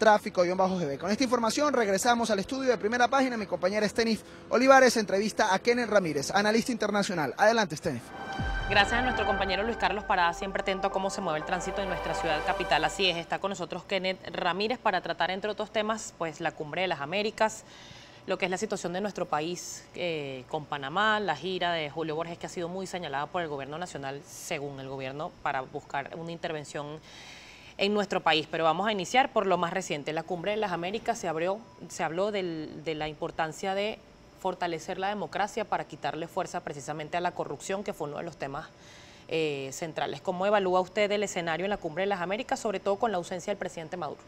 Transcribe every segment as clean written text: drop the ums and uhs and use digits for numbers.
tráfico_GB. Con esta información regresamos al estudio de Primera Página. Mi compañera Stenif Olivares entrevista a Kenneth Ramírez, analista internacional. Adelante, Stenif. Gracias a nuestro compañero Luis Carlos Parada, siempre atento a cómo se mueve el tránsito en nuestra ciudad capital. Así es, está con nosotros Kenneth Ramírez para tratar, entre otros temas, pues la Cumbre de las Américas, lo que es la situación de nuestro país con Panamá, la gira de Julio Borges, que ha sido muy señalada por el gobierno nacional, según el gobierno, para buscar una intervención en nuestro país. Pero vamos a iniciar por lo más reciente. La Cumbre de las Américas se habló de la importancia de fortalecer la democracia para quitarle fuerza precisamente a la corrupción, que fue uno de los temas centrales. ¿Cómo evalúa usted el escenario en la Cumbre de las Américas, sobre todo con la ausencia del presidente Maduro?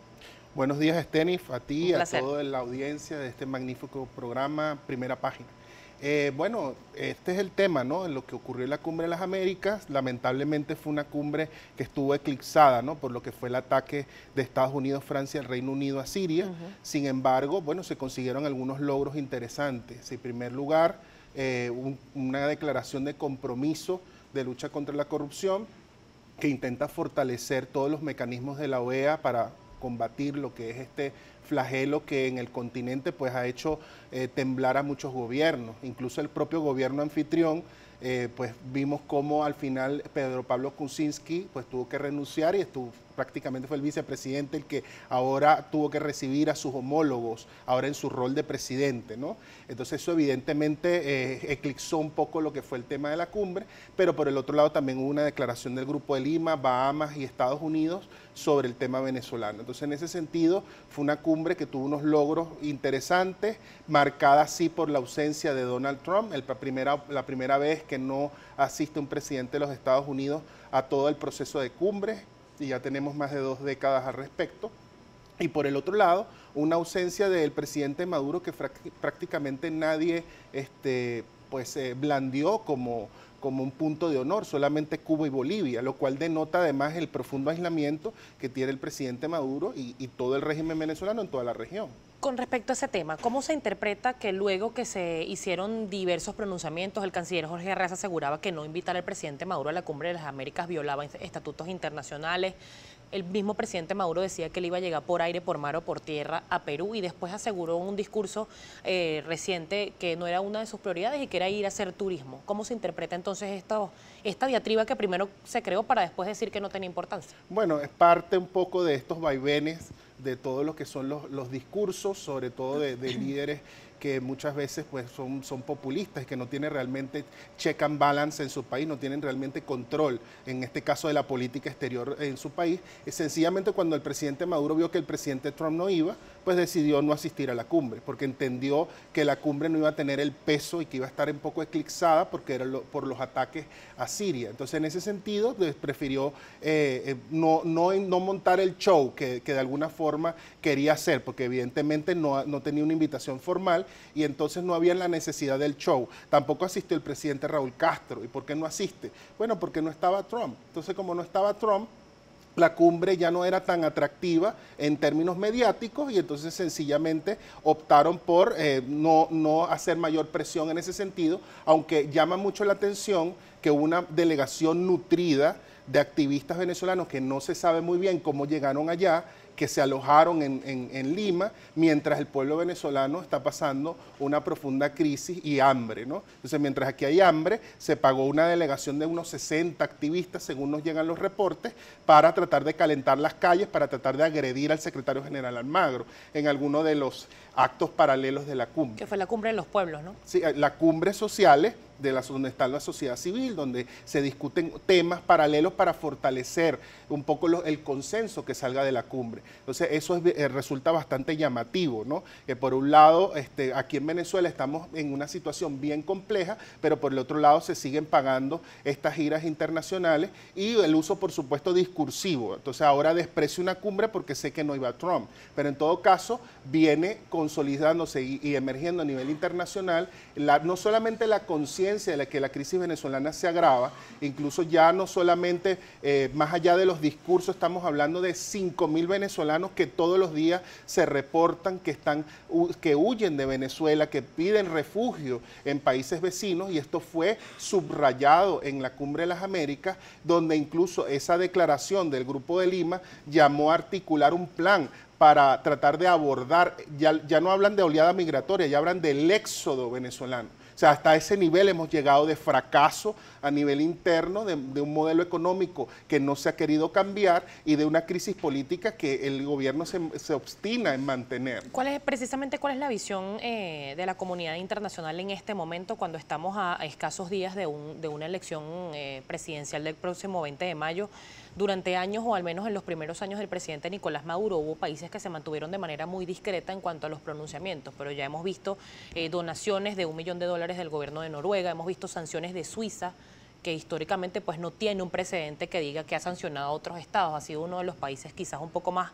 Buenos días, Stenif, a ti, a toda la audiencia de este magnífico programa Primera Página. Bueno, este es el tema, ¿no? En lo que ocurrió en la Cumbre de las Américas, lamentablemente fue una cumbre que estuvo eclipsada, ¿no? Por lo que fue el ataque de Estados Unidos, Francia, el Reino Unido a Siria. Sin embargo, bueno, se consiguieron algunos logros interesantes. En primer lugar, una declaración de compromiso de lucha contra la corrupción que intenta fortalecer todos los mecanismos de la OEA para combatir lo que es este flagelo que en el continente pues ha hecho temblar a muchos gobiernos, incluso el propio gobierno anfitrión. Pues vimos cómo al final Pedro Pablo Kuczynski pues tuvo que renunciar y prácticamente fue el vicepresidente el que ahora tuvo que recibir a sus homólogos, ahora en su rol de presidente, ¿no? Entonces eso evidentemente eclipsó un poco lo que fue el tema de la cumbre, pero por el otro lado también hubo una declaración del Grupo de Lima, Bahamas y Estados Unidos sobre el tema venezolano. Entonces en ese sentido fue una cumbre que tuvo unos logros interesantes, marcada así por la ausencia de Donald Trump, la primera vez que no asiste un presidente de los Estados Unidos a todo el proceso de cumbre, y ya tenemos más de 2 décadas al respecto. Y por el otro lado, una ausencia del presidente Maduro que prácticamente nadie blandió como un punto de honor, solamente Cuba y Bolivia, lo cual denota además el profundo aislamiento que tiene el presidente Maduro y todo el régimen venezolano en toda la región. Con respecto a ese tema, ¿cómo se interpreta que luego que se hicieron diversos pronunciamientos, el canciller Jorge Arreza aseguraba que no invitar al presidente Maduro a la Cumbre de las Américas violaba estatutos internacionales? El mismo presidente Maduro decía que él iba a llegar por aire, por mar o por tierra a Perú, y después aseguró en un discurso reciente que no era una de sus prioridades y que era ir a hacer turismo. ¿Cómo se interpreta entonces esta diatriba que primero se creó para después decir que no tenía importancia? Bueno, es parte un poco de estos vaivenes de todo lo que son los discursos, sobre todo de líderes que muchas veces pues son populistas, que no tienen realmente check and balance en su país, no tienen realmente control, en este caso de la política exterior en su país. Sencillamente cuando el presidente Maduro vio que el presidente Trump no iba, pues decidió no asistir a la cumbre, porque entendió que la cumbre no iba a tener el peso y que iba a estar un poco eclipsada porque era por los ataques a Siria. Entonces en ese sentido pues, prefirió no montar el show que de alguna forma quería hacer, porque evidentemente no tenía una invitación formal y entonces no había la necesidad del show. Tampoco asistió el presidente Raúl Castro. ¿Y por qué no asiste? Bueno, porque no estaba Trump. Entonces como no estaba Trump, la cumbre ya no era tan atractiva en términos mediáticos y entonces sencillamente optaron por no hacer mayor presión en ese sentido, aunque llama mucho la atención que una delegación nutrida de activistas venezolanos que no se sabe muy bien cómo llegaron allá, que se alojaron en Lima, mientras el pueblo venezolano está pasando una profunda crisis y hambre, ¿no? Entonces, mientras aquí hay hambre, se pagó una delegación de unos 60 activistas, según nos llegan los reportes, para tratar de calentar las calles, para tratar de agredir al secretario general Almagro, en alguno de los actos paralelos de la cumbre. Que fue la cumbre de los pueblos, ¿no? Sí, las cumbres sociales, donde está la sociedad civil, donde se discuten temas paralelos para fortalecer un poco el consenso que salga de la cumbre. Entonces eso resulta bastante llamativo, ¿no? Que por un lado, aquí en Venezuela estamos en una situación bien compleja, pero por el otro lado se siguen pagando estas giras internacionales y el uso, por supuesto, discursivo. Entonces ahora desprecio una cumbre porque sé que no iba Trump, pero en todo caso viene consolidándose y emergiendo a nivel internacional no solamente la conciencia de que la crisis venezolana se agrava, incluso ya no solamente más allá de los discursos, estamos hablando de 5.000 venezolanos que todos los días se reportan que huyen de Venezuela, que piden refugio en países vecinos, y esto fue subrayado en la Cumbre de las Américas, donde incluso esa declaración del Grupo de Lima llamó a articular un plan para tratar de abordar, ya no hablan de oleada migratoria, ya hablan del éxodo venezolano. O sea, hasta ese nivel hemos llegado de fracaso a nivel interno, de un modelo económico que no se ha querido cambiar y de una crisis política que el gobierno se obstina en mantener. Precisamente cuál es la visión de la comunidad internacional en este momento, cuando estamos a escasos días de una elección presidencial del próximo 20 de mayo? Durante años, o al menos en los primeros años del presidente Nicolás Maduro, hubo países que se mantuvieron de manera muy discreta en cuanto a los pronunciamientos, pero ya hemos visto donaciones de $1 millón del gobierno de Noruega, hemos visto sanciones de Suiza, que históricamente pues no tiene un precedente que diga que ha sancionado a otros estados, ha sido uno de los países quizás un poco más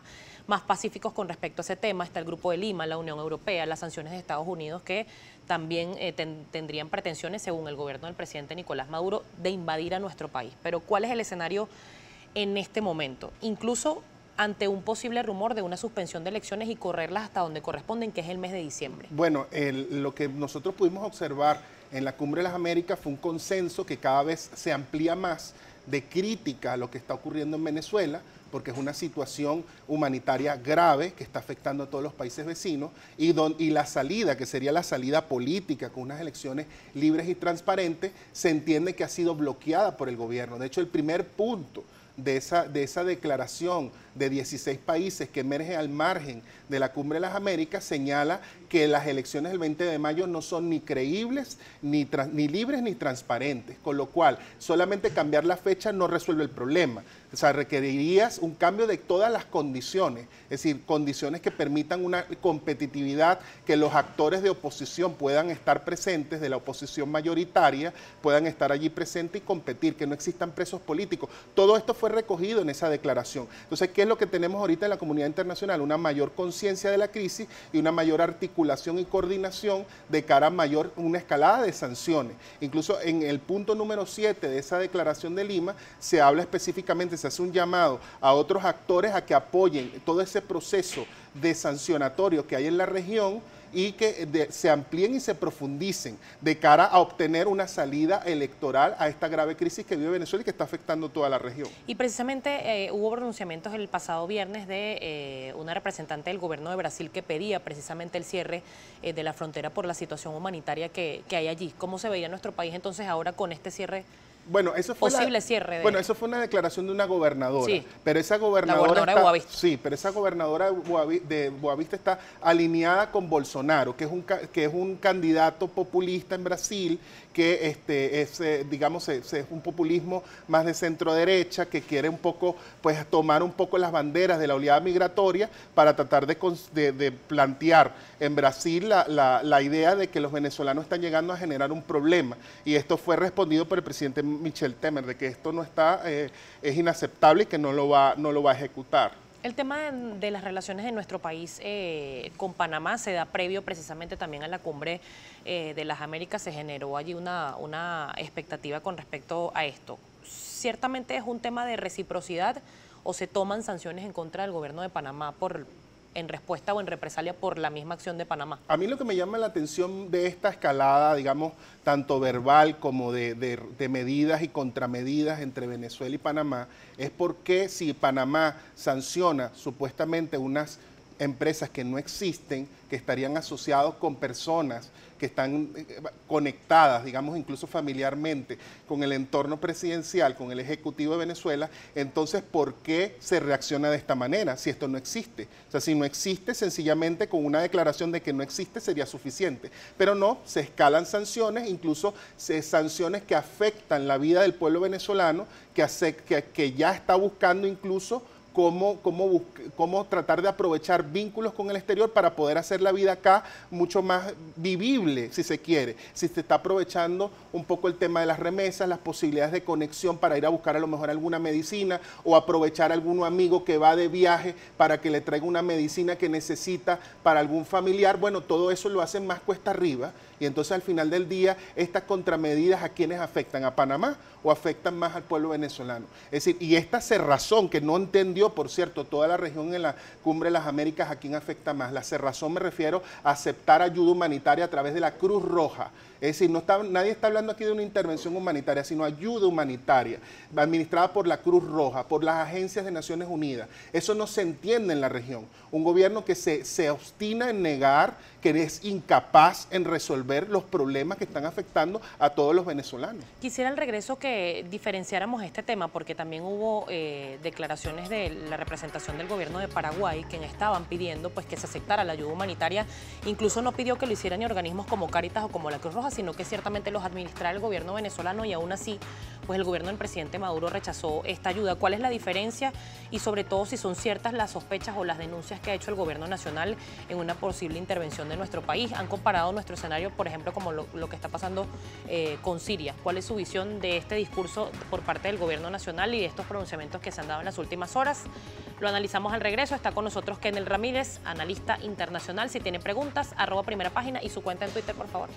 pacíficos con respecto a ese tema. Está el Grupo de Lima, la Unión Europea, las sanciones de Estados Unidos, que también tendrían pretensiones, según el gobierno del presidente Nicolás Maduro, de invadir a nuestro país. Pero ¿cuál es el escenario en este momento? Incluso ante un posible rumor de una suspensión de elecciones y correrlas hasta donde corresponden, que es el mes de diciembre. Bueno, lo que nosotros pudimos observar en la Cumbre de las Américas fue un consenso que cada vez se amplía más de crítica a lo que está ocurriendo en Venezuela, porque es una situación humanitaria grave que está afectando a todos los países vecinos, y la salida, que sería la salida política con unas elecciones libres y transparentes, se entiende que ha sido bloqueada por el gobierno. De hecho, el primer punto de esa declaración de 16 países que emerge al margen de la Cumbre de las Américas señala que las elecciones del 20 de mayo no son ni creíbles, ni libres, ni transparentes, con lo cual solamente cambiar la fecha no resuelve el problema. O sea, requerirías un cambio de todas las condiciones, es decir, condiciones que permitan una competitividad, que los actores de oposición puedan estar presentes, de la oposición mayoritaria, puedan estar allí presentes y competir, que no existan presos políticos. Todo esto fue recogido en esa declaración. Entonces, ¿qué es lo que tenemos ahorita en la comunidad internacional? Una mayor conciencia de la crisis y una mayor articulación y coordinación de cara a una escalada de sanciones. Incluso en el punto número 7 de esa declaración de Lima se habla específicamente, se hace un llamado a otros actores a que apoyen todo ese proceso de sancionatorio que hay en la región y que se amplíen y se profundicen de cara a obtener una salida electoral a esta grave crisis que vive Venezuela y que está afectando toda la región. Y precisamente hubo pronunciamientos el pasado viernes de una representante del gobierno de Brasil que pedía precisamente el cierre de la frontera por la situación humanitaria que hay allí. ¿Cómo se veía nuestro país entonces ahora con este cierre? Bueno, eso fue eso fue una declaración de una gobernadora, sí, pero esa gobernadora de Boavista. Sí, pero esa gobernadora de Boavista está alineada con Bolsonaro, que es un candidato populista en Brasil, que digamos, es un populismo más de centro derecha, que quiere un poco, pues, tomar un poco las banderas de la oleada migratoria para tratar de plantear en Brasil la idea de que los venezolanos están llegando a generar un problema. Y esto fue respondido por el presidente Michel Temer, de que esto no está, es inaceptable y que no lo va a ejecutar. El tema de las relaciones de nuestro país con Panamá se da previo precisamente también a la Cumbre de las Américas. Se generó allí una expectativa con respecto a esto. ¿Ciertamente es un tema de reciprocidad o se toman sanciones en contra del gobierno de Panamá en respuesta o en represalia por la misma acción de Panamá? A mí lo que me llama la atención de esta escalada, digamos, tanto verbal como de medidas y contramedidas entre Venezuela y Panamá, es porque si Panamá sanciona supuestamente unas empresas que no existen, que estarían asociados con personas que están conectadas, digamos, incluso familiarmente, con el entorno presidencial, con el Ejecutivo de Venezuela, entonces, ¿por qué se reacciona de esta manera si esto no existe? O sea, si no existe, sencillamente con una declaración de que no existe sería suficiente. Pero no, se escalan sanciones, incluso sanciones que afectan la vida del pueblo venezolano, que ya está buscando incluso cómo tratar de aprovechar vínculos con el exterior para poder hacer la vida acá mucho más vivible, si se quiere. Si se está aprovechando un poco el tema de las remesas, las posibilidades de conexión para ir a buscar a lo mejor alguna medicina o aprovechar a algún amigo que va de viaje para que le traiga una medicina que necesita para algún familiar. Bueno, todo eso lo hacen más cuesta arriba y entonces al final del día estas contramedidas, ¿a quiénes afectan? ¿A Panamá o afectan más al pueblo venezolano? Es decir, y esta cerrazón que no entendió discutió, por cierto, toda la región en la Cumbre de las Américas, ¿a quién afecta más? La cerrazón, me refiero a aceptar ayuda humanitaria a través de la Cruz Roja. Es decir, nadie está hablando aquí de una intervención humanitaria, sino ayuda humanitaria, administrada por la Cruz Roja, por las agencias de Naciones Unidas. Eso no se entiende en la región. Un gobierno que se obstina en negar, que es incapaz en resolver los problemas que están afectando a todos los venezolanos. Quisiera al regreso que diferenciáramos este tema, porque también hubo declaraciones de la representación del gobierno de Paraguay, quienes estaban pidiendo pues, que se aceptara la ayuda humanitaria. Incluso no pidió que lo hicieran ni organismos como Cáritas o como la Cruz Roja, sino que ciertamente los administrara el gobierno venezolano, y aún así pues el gobierno del presidente Maduro rechazó esta ayuda. ¿Cuál es la diferencia? Y sobre todo si son ciertas las sospechas o las denuncias que ha hecho el gobierno nacional en una posible intervención de nuestro país. Han comparado nuestro escenario, por ejemplo, como lo que está pasando con Siria. ¿Cuál es su visión de este discurso por parte del gobierno nacional y de estos pronunciamientos que se han dado en las últimas horas? Lo analizamos al regreso. Está con nosotros Kenneth Ramírez, analista internacional. Si tiene preguntas, @primerapágina y su cuenta en Twitter, por favor.